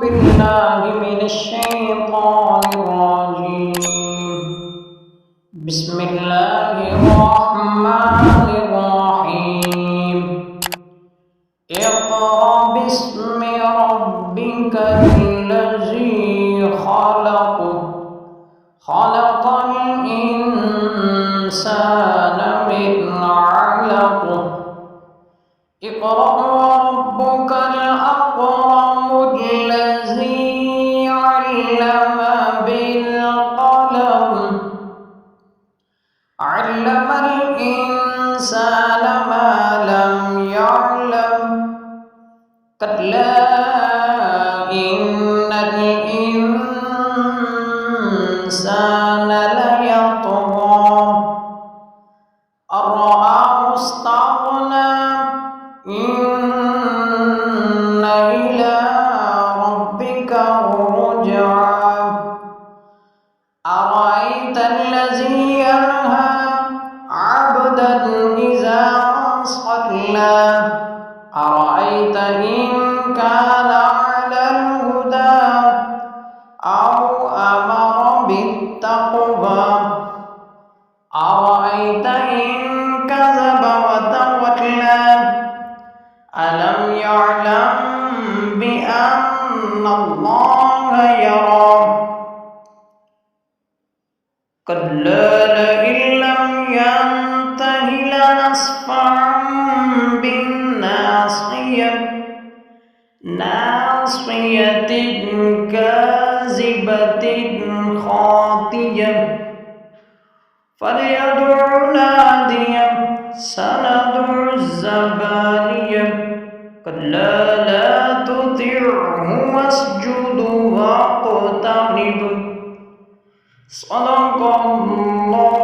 بالله من الشيطان الرجيم. بسم الله الرحمن الرحيم. اقرأ باسم ربك الذي خلق خلق الإنسان من علق اقرأ وربك الأكرم الذي علم بالقلم علم الإنسان ما لم يعلم كلا إن الإنسان ليطغى أن رآه استغنى إن إلى ربك الرجعى أرأيت الذي ينهى عبدا إذا صلى أرأيت إن كان على الهدى أو أمر بالتقوى أرأيت إن كذب وتولى ألم يعلم بأن الله يرى كلا لئن لم ينته لنسفعا بالناصية ناصية كاذبة خاطية فليدع ناديه سندع الزبانية كلا لا تطعه واسجد واقترب صدق الله